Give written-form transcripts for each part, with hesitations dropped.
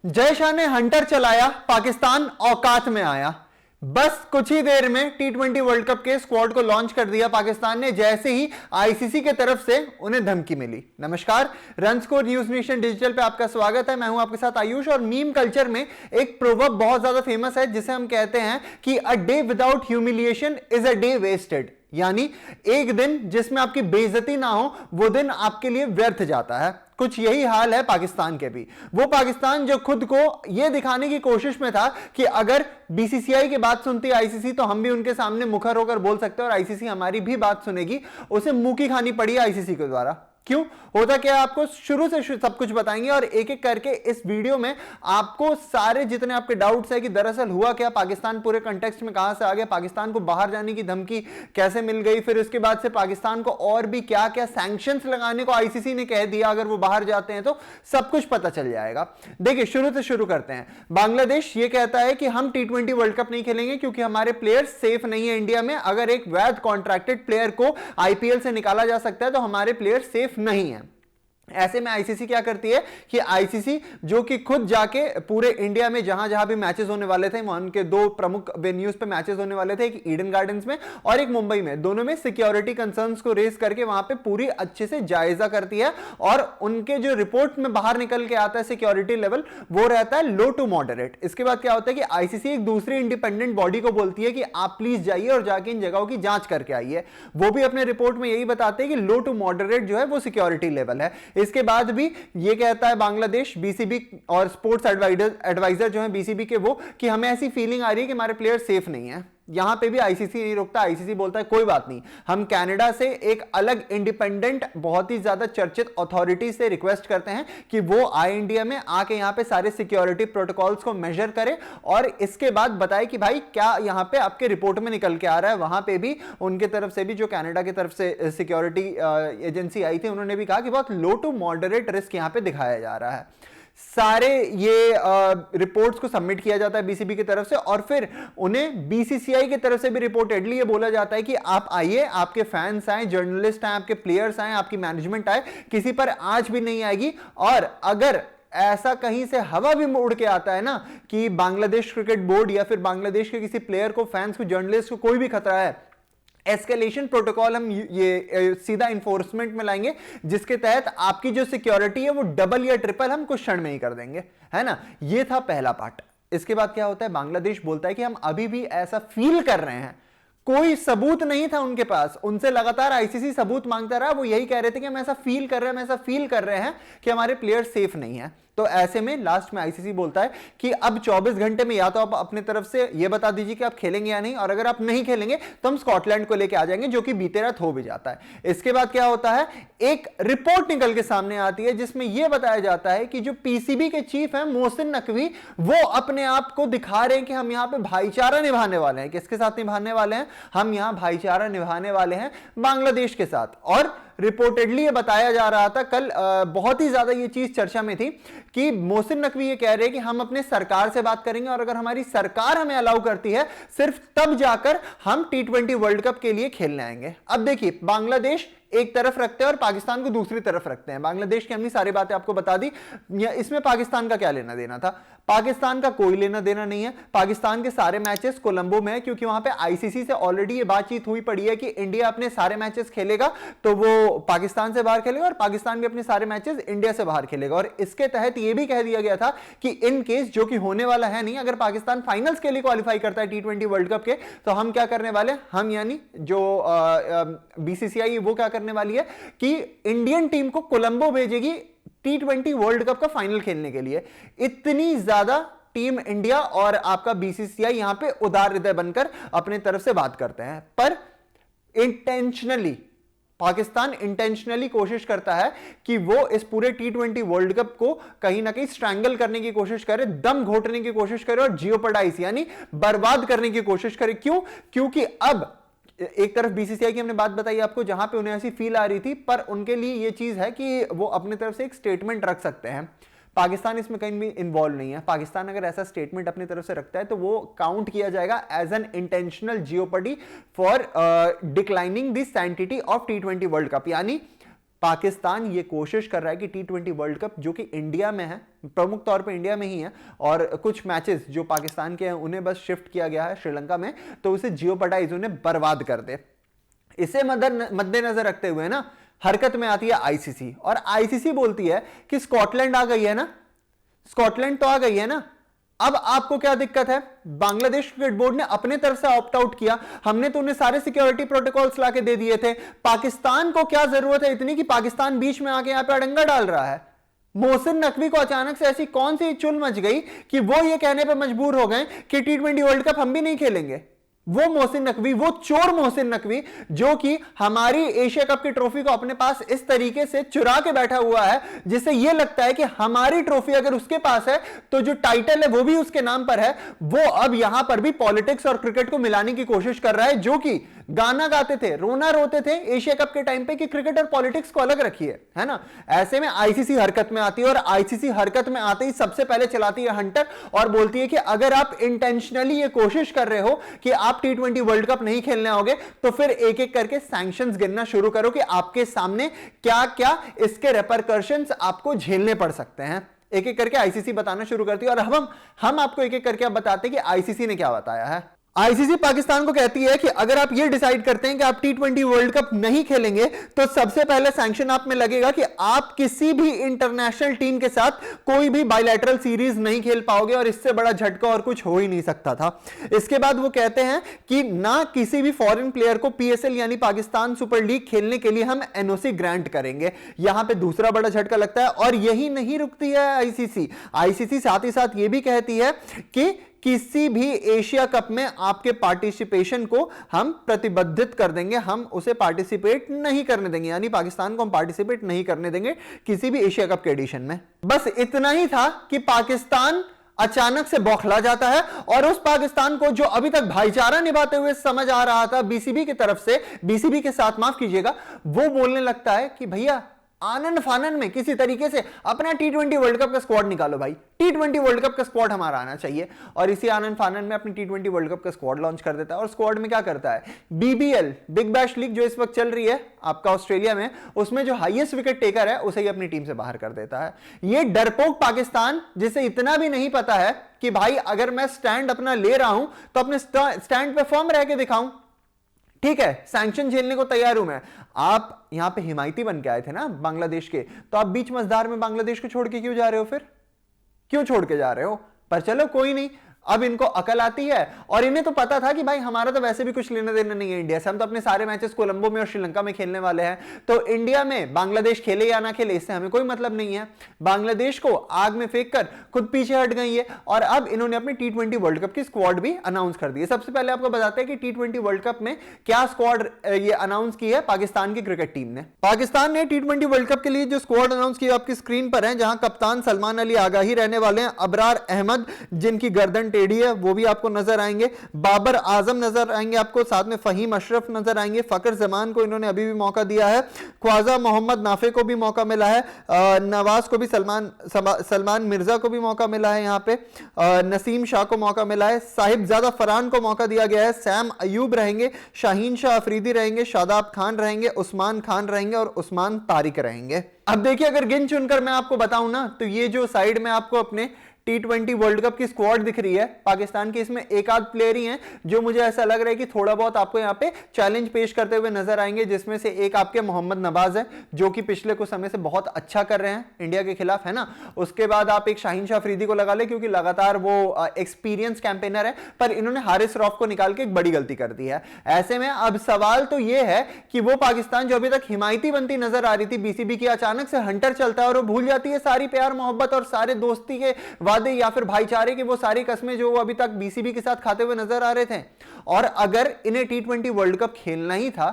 जय शाह ने हंटर चलाया, पाकिस्तान औकात में आया। बस कुछ ही देर में टी20 वर्ल्ड कप के स्क्वाड को लॉन्च कर दिया पाकिस्तान ने, जैसे ही आईसीसी के तरफ से उन्हें धमकी मिली। नमस्कार, run score news nation digital पे आपका स्वागत है। मैं हूं आपके साथ आयुष। और मीम कल्चर में एक प्रोवर्ब बहुत ज्यादा फेमस है जिसे हम कहते हैं कि a day without humiliation is a day wasted, यानी एक दिन जिसमें आपकी बेइज्जती ना हो वो दिन आपके लिए व्यर्थ जाता है। कुछ यही हाल है पाकिस्तान के भी। वो पाकिस्तान जो खुद को यह दिखाने की कोशिश में था कि अगर बीसीसीआई की बात सुनती है आईसीसी तो हम भी उनके सामने मुखर होकर बोल सकते हैं और आईसीसी हमारी भी बात सुनेगी, उसे मुंह की खानी पड़ी आईसीसी के द्वारा। क्यों होता क्या, आपको शुरू से सब कुछ बताएंगे और एक एक करके इस वीडियो में आपको सारे जितने आपके डाउट्स है कि दरअसल हुआ क्या, पाकिस्तान पूरे कंटेक्स्ट में कहां से आ गया, पाकिस्तान को बाहर जाने की धमकी कैसे मिल गई, फिर उसके बाद से पाकिस्तान को और भी क्या क्या सैंक्शंस लगाने को आईसीसी ने कह दिया अगर वो बाहर जाते हैं, तो सब कुछ पता चल जाएगा। देखिए शुरू से शुरू करते हैं। बांग्लादेश ये कहता है कि हम टी20 वर्ल्ड कप नहीं खेलेंगे क्योंकि हमारे प्लेयर सेफ नहीं है इंडिया में। अगर एक वैध कॉन्ट्रैक्टेड प्लेयर को आईपीएल से निकाला जा सकता है तो हमारे प्लेयर सेफ नहीं है। ऐसे में आईसीसी क्या करती है कि आईसीसी जो कि खुद जाके पूरे इंडिया में जहां जहां भी मैचेस होने वाले थे, वहां के दो प्रमुख वेन्यूज पे मैचेस होने वाले थे, एक ईडन गार्डन्स में और एक मुंबई में, दोनों में सिक्योरिटी कंसर्न्स को रेज करके वहां पे पूरी अच्छे से जायजा करती है और उनके जो रिपोर्ट में बाहर निकल के आता है सिक्योरिटी लेवल वो रहता है लो टू मॉडरेट। इसके बाद क्या होता है कि आईसीसी एक दूसरी इंडिपेंडेंट बॉडी को बोलती है कि आप प्लीज जाइए और जाके इन जगहों की जांच करके आइए। वो भी अपने रिपोर्ट में यही बताते हैं कि लो टू मॉडरेट जो है वो सिक्योरिटी लेवल है। इसके बाद भी ये कहता है बांग्लादेश, बीसीबी और स्पोर्ट्स एडवाइजर जो है बीसीबी के, वो कि हमें ऐसी फीलिंग आ रही है कि हमारे प्लेयर सेफ नहीं है। यहां पे भी आईसीसी नहीं रुकता। आईसीसी बोलता है कोई बात नहीं, हम कनाडा से एक अलग इंडिपेंडेंट बहुत ही ज्यादा चर्चित अथॉरिटी से रिक्वेस्ट करते हैं कि वो आए इंडिया में, आके यहां पे सारे सिक्योरिटी प्रोटोकॉल्स को मेजर करे और इसके बाद बताए कि भाई क्या यहां पे आपके रिपोर्ट में निकल के आ रहा है। वहां पे भी उनके तरफ से भी, जो कनाडा की तरफ से सिक्योरिटी एजेंसी आई थी, उन्होंने भी कहा कि बहुत लो टू मॉडरेट रिस्क यहां पे दिखाया जा रहा है। सारे ये रिपोर्ट्स को सबमिट किया जाता है बीसीबी की तरफ से और फिर उन्हें बीसीसीआई की तरफ से भी रिपोर्टेडली ये बोला जाता है कि आप आइए, आपके फैंस आए, जर्नलिस्ट आए, आपके प्लेयर्स आए, आपकी मैनेजमेंट आए, किसी पर आंच भी नहीं आएगी। और अगर ऐसा कहीं से हवा भी उड़ के आता है ना कि बांग्लादेश क्रिकेट बोर्ड या फिर बांग्लादेश के किसी प्लेयर को, फैंस को, जर्नलिस्ट को कोई भी खतरा है, एस्केलेशन प्रोटोकॉल हम ये सीधा इन्फोर्समेंट में लाएंगे जिसके तहत आपकी जो सिक्योरिटी है वो डबल या ट्रिपल हम कुछ क्षण में ही कर देंगे, है ना। ये था पहला पार्ट। इसके बाद क्या होता है, बांग्लादेश बोलता है कि हम अभी भी ऐसा फील कर रहे हैं। कोई सबूत नहीं था उनके पास, उनसे लगातार आईसीसी सबूत मांगता रहा। वो यही कह रहे थे कि हम ऐसा फील कर रहे हैं, हम ऐसा फील कर रहे हैं कि हमारे प्लेयर सेफ नहीं है। तो ऐसे में लास्ट में आईसीसी बोलता है कि अब 24 घंटे में या तो आप अपने तरफ से ये बता दीजिए कि आप खेलेंगे या नहीं, और अगर आप नहीं खेलेंगे तो हम स्कॉटलैंड को लेके आ जाएंगे, जो कि बीते रात हो भी जाता है। इसके बाद क्या होता है, एक रिपोर्ट निकल के सामने आती है जिसमें यह बताया जाता है कि जो पीसीबी के चीफ हैं मोहसिन नकवी, वो अपने आप को दिखा रहे हैं कि हम यहां पे भाईचारा निभाने वाले हैं। किसके साथ निभाने वाले हैं? हम यहां भाईचारा निभाने वाले हैं बांग्लादेश के साथ। और रिपोर्टेडली ये बताया जा रहा था कल, बहुत ही ज्यादा ये चीज चर्चा में थी कि मोहसिन नकवी ये कह रहे हैं कि हम अपने सरकार से बात करेंगे और अगर हमारी सरकार हमें अलाउ करती है सिर्फ तब जाकर हम टी20 वर्ल्ड कप के लिए खेलने आएंगे। अब देखिए, बांग्लादेश एक तरफ रखते हैं और पाकिस्तान को दूसरी तरफ रखते हैं। बांग्लादेश की हमने सारी बातें आपको बता दी, इसमें पाकिस्तान का क्या लेना देना था? पाकिस्तान का कोई लेना देना नहीं है। पाकिस्तान के सारे मैचेस कोलंबो में है क्योंकि वहां पे आईसीसी से ऑलरेडी ये बातचीत हुई पड़ी है कि इंडिया अपने सारे मैचेस खेलेगा तो वो पाकिस्तान से बाहर खेलेगा और पाकिस्तान भी अपने सारे मैचेस इंडिया से बाहर खेलेगा। और इसके तहत ये भी कह दिया गया था कि इन केस, जो कि होने वाला है नहीं, अगर पाकिस्तान फाइनल्स के लिए क्वालिफाई करता है टी20 वर्ल्ड कप के, तो हम क्या करने वाले, हम यानी जो बीसीसीआई वो क्या करने वाली है कि इंडियन टीम को कोलंबो भेजेगी टी20 वर्ल्ड कप का फाइनल खेलने के लिए। इतनी ज्यादा टीम इंडिया और आपका बीसीसीआई यहां पे उदार हृदय बनकर अपने तरफ से बात करते हैं। पर इंटेंशनली पाकिस्तान इंटेंशनली कोशिश करता है कि वो इस पूरे टी20 वर्ल्ड कप को कहीं ना कहीं स्ट्रैंगल करने की कोशिश करे, दम घोटने की कोशिश करे और जियोपर्डाइज यानी बर्बाद करने की कोशिश करे। क्यों? क्योंकि अब एक तरफ बीसीसीआई की हमने बात बताई आपको, जहां पे उन्हें ऐसी फील आ रही थी, पर उनके लिए ये चीज है कि वो अपनी तरफ से एक स्टेटमेंट रख सकते हैं। पाकिस्तान इसमें कहीं भी इन्वॉल्व नहीं है। पाकिस्तान अगर ऐसा स्टेटमेंट अपनी तरफ से रखता है तो वो काउंट किया जाएगा as an intentional jeopardy for declining the sanctity of टी20 वर्ल्ड कप। यानी पाकिस्तान ये कोशिश कर रहा है कि टी20 वर्ल्ड कप जो कि इंडिया में है, प्रमुख तौर पे इंडिया में ही है, और कुछ मैचेस जो पाकिस्तान के हैं उन्हें बस शिफ्ट किया गया है श्रीलंका में, तो उसे जियोपर्टाइज, उन्हें बर्बाद कर दे। इसे मद्देनजर रखते हुए ना हरकत में आती है आईसीसी, और आईसीसी बोलती है कि स्कॉटलैंड आ गई है ना, स्कॉटलैंड तो आ गई है ना, अब आपको क्या दिक्कत है? बांग्लादेश क्रिकेट बोर्ड ने अपने तरफ से ऑप्ट आउट किया, हमने तो उन्हें सारे सिक्योरिटी प्रोटोकॉल्स लाके दे दिए थे। पाकिस्तान को क्या जरूरत है इतनी कि पाकिस्तान बीच में आके यहां पे अड़ंगा डाल रहा है? मोहसिन नकवी को अचानक से ऐसी कौन सी चुल मच गई कि वो ये कहने पर मजबूर हो गए कि टी20 वर्ल्ड कप हम भी नहीं खेलेंगे? वो मोहसिन नकवी, वो चोर मोहसिन नकवी जो कि हमारी एशिया कप की ट्रॉफी को अपने पास इस तरीके से चुरा के बैठा हुआ है जिससे यह लगता है कि हमारी ट्रॉफी अगर उसके पास है तो जो टाइटल है वो भी उसके नाम पर है। वो अब यहां पर भी पॉलिटिक्स और क्रिकेट को मिलाने की कोशिश कर रहा है, जो कि गाना गाते थे, रोना रोते थे एशिया कप के टाइम पे कि क्रिकेट और पॉलिटिक्स को अलग रखिए, है ना। ऐसे में आईसीसी हरकत में आती है, और आईसीसी हरकत में आते ही सबसे पहले चलाती है हंटर और बोलती है कि अगर आप इंटेंशनली ये कोशिश कर रहे हो कि आप टी20 वर्ल्ड कप नहीं खेलने आओगे तो फिर एक एक करके सैंक्शंस गिनना शुरू करो कि आपके सामने क्या क्या इसके रेपरकशंस आपको झेलने पड़ सकते हैं। एक एक करके आईसीसी बताना शुरू करती है, और हम आपको एक एक करके अब बताते हैं कि आईसीसी ने क्या बताया है। आईसीसी पाकिस्तान को कहती है कि अगर आप ये डिसाइड करते हैं कि आप टी20 वर्ल्ड कप नहीं खेलेंगे तो सबसे पहले सैंक्शन आप में लगेगा कि आप किसी भी इंटरनेशनल टीम के साथ कोई भी बायलैटरल सीरीज नहीं खेल पाओगे, और इससे बड़ा झटका और कुछ हो ही नहीं सकता था। इसके बाद वो कहते हैं कि ना किसी भी फॉरेन प्लेयर को पीएसएल यानी पाकिस्तान सुपर लीग खेलने के लिए हम एनओसी ग्रांट करेंगे। यहां पे दूसरा बड़ा झटका लगता है, और यही नहीं रुकती है आईसीसी साथ ही साथ ये भी कहती है कि किसी भी एशिया कप में आपके पार्टिसिपेशन को हम प्रतिबंधित कर देंगे, हम उसे पार्टिसिपेट नहीं करने देंगे, यानी पाकिस्तान को हम पार्टिसिपेट नहीं करने देंगे किसी भी एशिया कप के एडिशन में। बस इतना ही था कि पाकिस्तान अचानक से बौखला जाता है, और उस पाकिस्तान को जो अभी तक भाईचारा निभाते हुए समझ आ रहा था बीसीबी की तरफ से, बीसीबी के साथ माफ कीजिएगा, वो बोलने लगता है कि भैया आनंद फानन में किसी तरीके से अपना टी20 वर्ल्ड कप का स्क्वाड निकालो भाई, टी20 वर्ल्ड कप का स्क्वाड हमारा आना चाहिए। और इसी आनंद फानन में अपनी टी20 वर्ल्ड कप का स्क्वाड लॉन्च कर देता है, और स्क्वाड में क्या करता है, बीबीएल बिग बैश लीग जो इस वक्त चल रही है आपका ऑस्ट्रेलिया में, उसमें जो हाईएस्ट विकेट टेकर है उसे ही अपनी टीम से बाहर कर देता है। ये डरपोक पाकिस्तान, जिसे इतना भी नहीं पता है कि भाई अगर मैं स्टैंड अपना ले रहा हूं तो अपने स्टैंड पे फर्म रह के दिखाऊं, ठीक है, सैंक्शन झेलने को तैयार हूं मैं। आप यहां पे हिमायती बन के आए थे ना बांग्लादेश के, तो आप बीच मझधार में बांग्लादेश को छोड़ के क्यों जा रहे हो? फिर क्यों छोड़ के जा रहे हो? पर चलो कोई नहीं, अब इनको अकल आती है, और इन्हें तो पता था कि भाई हमारा तो वैसे भी कुछ लेना देना नहीं है इंडिया से, हम तो अपने सारे मैचेस कोलंबो में और श्रीलंका में खेलने वाले हैं, तो इंडिया में बांग्लादेश खेले या ना खेले इससे हमें कोई मतलब नहीं है। बांग्लादेश को आग में फेंक कर खुद पीछे हट गई है, और अब इन्होंने अपनी टी20 वर्ल्ड कप की स्क्वाड भी अनाउंस कर दी है। सबसे पहले आपको बताते हैं कि टी20 वर्ल्ड कप में क्या स्क्वाड ये अनाउंस की है पाकिस्तान की क्रिकेट टीम ने। पाकिस्तान ने टी20 वर्ल्ड कप के लिए जो स्क्वाड अनाउंस की आपकी स्क्रीन पर है, जहां कप्तान सलमान अली आगाही रहने वाले हैं, अबरार अहमद जिनकी गर्दन टेढ़ी है वो भी आपको नजर आएंगे, बाबर आजम नजर आएंगे आपको, साथ में फहीम अशरफ नजर आएंगे, फकर जमान को इन्होंने अभी भी मौका दिया है, ख्वाजा मोहम्मद नाफे को भी मौका मिला है, नवाज को भी, सलमान मिर्जा को भी मौका मिला है, यहाँ पे नसीम शाह को मौका मिला है, साहिबजादा फरहान को मौका दिया गया है, सैम अयूब रहेंगे, शाहीन शाह अफरीदी रहेंगे, शादाब खान रहेंगे, उस्मान खान रहेंगे, और उस्मान तारिक रहेंगे। अब देखिए अगर गिन चुनकर मैं आपको बताऊं ना, तो ये जो साइड में आपको अपने टी20 वर्ल्ड कप की स्क्वाड दिख रही है पाकिस्तान की, इसमें एक आध प्लेयर ही हैं जो मुझे ऐसा लग रहा है कि थोड़ा बहुत आपको यहाँ पे चैलेंज पेश करते हुए नजर आएंगे, जिसमें से एक आपके मोहम्मद नवाज है जो कि पिछले कुछ समय से बहुत अच्छा कर रहे हैं इंडिया के खिलाफ, है ना। उसके बाद आप एक शाहीन शाह अफरीदी को लगा ले क्योंकि लगातार वो एक्सपीरियंस कैंपेनर है, पर इन्होंने हारिस रौफ को निकाल के एक बड़ी गलती कर दी है। ऐसे में अब सवाल तो ये है कि वो पाकिस्तान जो अभी तक हिमायती बनती नजर आ रही थी बीसीबी की, अचानक से हंटर चलता है और वो भूल जाती है सारी प्यार मोहब्बत और सारे दोस्ती के या फिर भाईचारे की वो सारी कस्में जो वो अभी तक बीसीबी के साथ खाते हुए नजर आ रहे थे। और अगर इन्हें टी20 वर्ल्ड कप खेलना ही था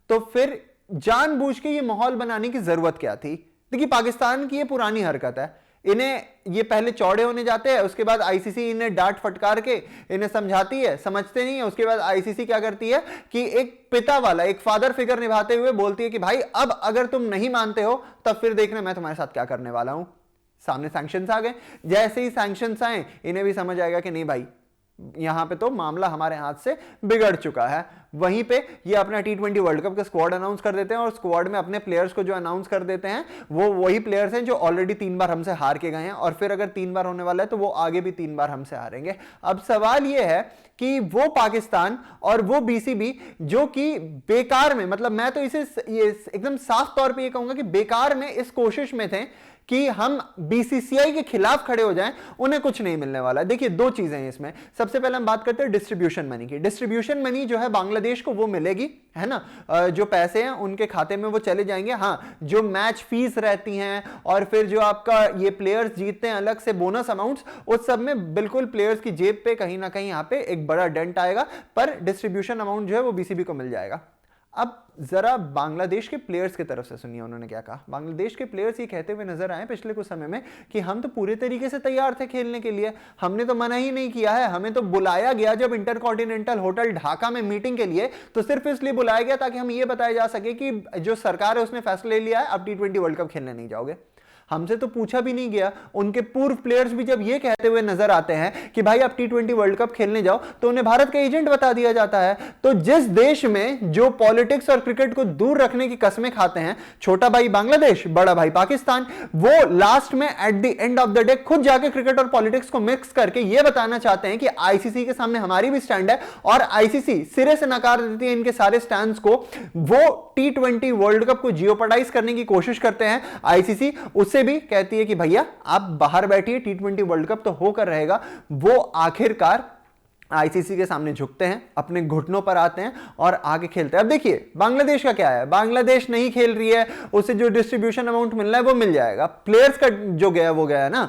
तो फिर जानबूझ के ये माहौल बनाने की जरूरत क्या थी? देखिए पाकिस्तान की ये पुरानी हरकत है, इन्हें ये पहले चौड़े होने जाते हैं, उसके बाद आईसीसी इन्हें डांट फटकार के इन्हें समझाती है, समझते नहीं है, उसके बाद आईसीसी क्या करती है कि एक पिता वाला, एक फादर फिगर निभाते हुए बोलती है कि भाई अब अगर तुम नहीं मानते हो तब फिर देखना मैं तुम्हारे साथ क्या करने वाला हूं। सामने सैंक्शंस आ गए, जैसे ही सैंक्शंस आए इन्हें भी समझ आएगा कि नहीं भाई यहां पे तो मामला हमारे हाथ से बिगड़ चुका है। वहीं पे ये अपना T20 वर्ल्ड कप का स्क्वाड अनाउंस कर देते हैं और स्क्वाड में अपने प्लेयर्स को जो अनाउंस कर देते हैं वो वही प्लेयर्स हैं जो ऑलरेडी 3 बार हमसे हार के गए हैं, और फिर अगर 3 बार होने वाला है तो वो आगे भी 3 बार हमसे हारेंगे। अब सवाल ये है कि वो पाकिस्तान और वो बीसीबी जो कि बेकार में, मतलब मैं तो इसे एकदम साफ तौर पे ये कहूंगा कि बेकार में इस कोशिश में थे कि हम बीसीसीआई के खिलाफ खड़े हो जाएं, उन्हें कुछ नहीं मिलने वाला। देखिए दो चीजें हैं इसमें। सबसे पहले हम बात करते हैं डिस्ट्रीब्यूशन मनी की। डिस्ट्रीब्यूशन मनी जो है बांग्लादेश को वो मिलेगी, है ना, जो पैसे हैं उनके खाते में वो चले जाएंगे। हाँ, जो मैच फीस रहती हैं और फिर जो आपका ये प्लेयर्स जीतते हैं अलग से बोनस अमाउंट्स, उस सब में बिल्कुल प्लेयर्स की जेब पे कहीं ना कहीं यहाँ पे एक बड़ा डेंट आएगा, पर डिस्ट्रीब्यूशन अमाउंट जो है वो बीसीबी को मिल जाएगा। अब जरा बांग्लादेश के प्लेयर्स की तरफ से सुनिए उन्होंने क्या कहा। बांग्लादेश के प्लेयर्स ये कहते हुए नजर आए पिछले कुछ समय में कि हम तो पूरे तरीके से तैयार थे खेलने के लिए, हमने तो मना ही नहीं किया है, हमें तो बुलाया गया जब इंटरकॉन्टिनेंटल होटल ढाका में मीटिंग के लिए, तो सिर्फ इसलिए बुलाया गया ताकि हम ये बताया जा सके कि जो सरकार है उसने फैसला ले लिया है अब T20 वर्ल्ड कप खेलने नहीं जाओगे। हमसे तो पूछा भी नहीं गया। उनके पूर्व प्लेयर्स भी जब ये कहते हुए नजर आते हैं कि भाई आप T20 वर्ल्ड कप खेलने जाओ, तो उन्हें भारत का एजेंट बता दिया जाता है। तो जिस देश में जो पॉलिटिक्स और क्रिकेट को दूर रखने की कस्में खाते हैं, छोटा भाई बांग्लादेश, बड़ा भाई पाकिस्तान, वो लास्ट में at the end of the day खुद जाके क्रिकेट और पॉलिटिक्स को मिक्स करके ये बताना चाहते हैं कि आईसीसी के सामने हमारी भी स्टैंड है, और आईसीसी सिरे से नकार देती है इनके सारे स्टैंड्स को। वो T20 वर्ल्ड कप को जियोपर्टाइज करने की कोशिश करते हैं आईसीसी, उससे भी कहती है कि भैया आप बाहर बैठिए, T20 वर्ल्ड कप तो होकर रहेगा। वो आखिरकार आईसीसी के सामने झुकते हैं, अपने घुटनों पर आते हैं और आगे खेलते हैं। अब देखिए बांग्लादेश का क्या है, बांग्लादेश नहीं खेल रही है, उसे जो डिस्ट्रीब्यूशन अमाउंट मिल रहा है वो मिल जाएगा। प्लेयर्स का जो गया वो गया ना।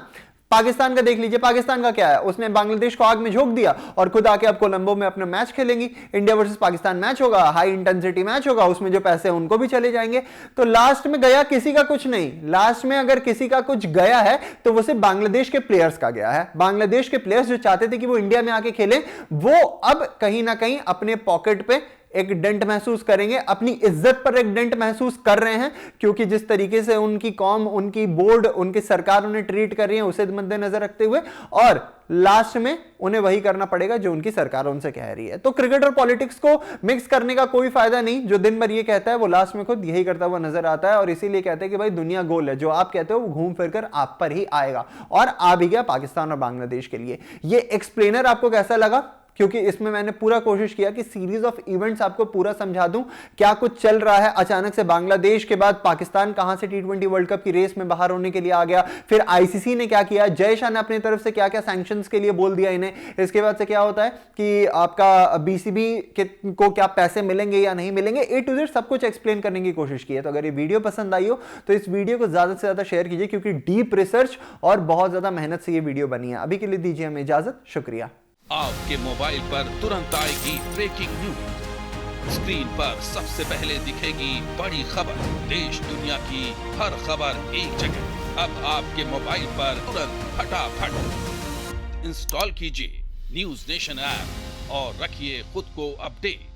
पाकिस्तान का देख लीजिए, पाकिस्तान का क्या है, उसने बांग्लादेश को आग में झोंक दिया और खुद आके अब कोलंबो में अपना मैच खेलेंगी। इंडिया वर्सेस पाकिस्तान मैच होगा, हाई इंटेंसिटी मैच होगा, उसमें जो पैसे हैं उनको भी चले जाएंगे। तो लास्ट में गया किसी का कुछ नहीं। लास्ट में अगर किसी का कुछ गया है तो वो सिर्फ बांग्लादेश के प्लेयर्स का गया है। बांग्लादेश के प्लेयर्स जो चाहते थे कि वो इंडिया में आके खेले, वो अब कहीं ना कहीं अपने पॉकेट पे एक डेंट महसूस करेंगे, अपनी इज्जत पर एक डेंट महसूस कर रहे हैं, क्योंकि जिस तरीके से उनकी कौम, उनकी बोर्ड, उनकी सरकार उन्हें ट्रीट कर रही है उसे मद्देनजर रखते हुए, और लास्ट में उन्हें वही करना पड़ेगा जो उनकी सरकार उनसे कह रही है। तो क्रिकेट और पॉलिटिक्स को मिक्स करने का कोई फायदा नहीं। जो दिन भर ये कहता है वो लास्ट में खुद यही करता हुआ नजर आता है, और इसीलिए कहते हैं कि भाई दुनिया गोल है, जो आप कहते हो वो घूम फिर कर आप पर ही आएगा, और आ भी गया पाकिस्तान और बांग्लादेश के लिए। ये एक्सप्लेनर आपको कैसा लगा? क्योंकि इसमें मैंने पूरा कोशिश किया कि सीरीज ऑफ इवेंट्स आपको पूरा समझा दूं, क्या कुछ चल रहा है। अचानक से बांग्लादेश के बाद पाकिस्तान कहां से T20 वर्ल्ड कप की रेस में बाहर होने के लिए आ गया, फिर आईसीसी ने क्या किया, जय शाह ने अपनी तरफ से क्या क्या सैंक्शंस के लिए बोल दिया इन्हें, इसके बाद से क्या होता है कि आपका बीसीबी को क्या पैसे मिलेंगे या नहीं मिलेंगे, A to Z सब कुछ एक्सप्लेन करने की कोशिश की है। तो अगर ये वीडियो पसंद आई हो तो इस वीडियो को ज्यादा से ज्यादा शेयर कीजिए, क्योंकि डीप रिसर्च और बहुत ज्यादा मेहनत से ये वीडियो बनी है। अभी के लिए दीजिए हमें इजाजत, शुक्रिया। आपके मोबाइल पर तुरंत आएगी ब्रेकिंग न्यूज। स्क्रीन पर सबसे पहले दिखेगी बड़ी खबर, देश दुनिया की हर खबर एक जगह। अब आपके मोबाइल पर तुरंत फटाफट इंस्टॉल कीजिए न्यूज नेशन ऐप और रखिए खुद को अपडेट।